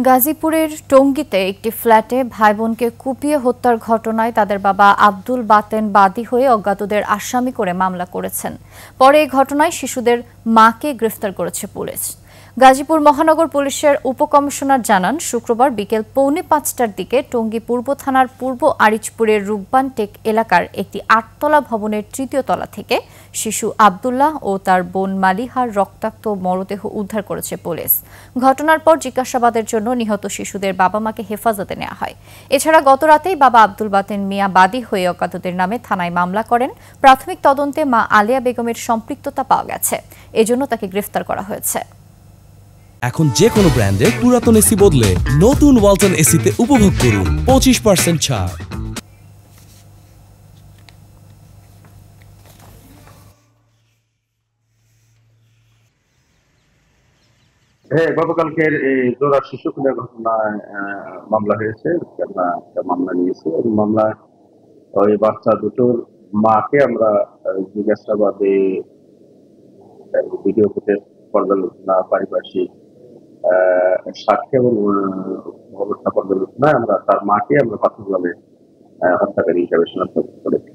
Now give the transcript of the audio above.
গাজীপুরের টঙ্গীতে একটি ফ্ল্যাটে ভাইবোনকে কুপিয়ে হত্যার ঘটনায় তাদের বাবা আব্দুল বাতেন বাদী হয়ে অজ্ঞাতদের আসামি করে মামলা করেছেন। পরে এই ঘটনায় শিশুদের মাকে গ্রেফতার করেছে পুলিশ। গাজীপুর মহানগর পুলিশের উপকমিশনার জানান, শুক্রবার বিকেল 4:45টার দিকে টঙ্গী পূর্ব থানার পূর্ব আরিচপুরের রূপবান টেক এলাকার একটি 8তলা ভবনের 3য় তলা থেকে শিশু আব্দুল্লাহ ও তার বোন মালিহার রক্তাক্ত মরদেহ উদ্ধার করেছে পুলিশ। ঘটনার পর জিজ্ঞাসাবাদের জন্য নিহত শিশুদের বাবা মাকে হেফাজতে নেওয়া হয়। এছাড়া গতরাতেই বাবা আব্দুল বাতেন মিয়া বাদী হয়ে অজ্ঞাতদের নামে থানায় মামলা করেন। প্রাথমিক তদন্তে মা আলিয়া বেগমের সম্পৃক্ততা পাওয়া গেছে, এজন্য তাকে গ্রেফতার করা হয়েছে। এখন যে কোনো ব্র্যান্ডের পুরাতন এসি বদলে নতুন ওয়ালটন এসিতে উপভোগ করুন 25% ছাড়। হ্যাঁ, গতকালকের এই জোড়া শিশু খুনের ঘটনায় মামলা হয়েছে। আমরা একটা মামলা নিয়েছি। এই মামলায় ওই বাচ্চা দুটোর মাকে আমরা জিজ্ঞাসাবাদে ভিডিও ফুটেজ পর্যালোচনা, পারিপার্শ্বিক সাক্ষ্য এবং অবস্থা পর্যালোচনায় আমরা তার মাকে আমরা প্রাথমিকভাবে হত্যাকারী হিসাবে শনাক্ত করেছি।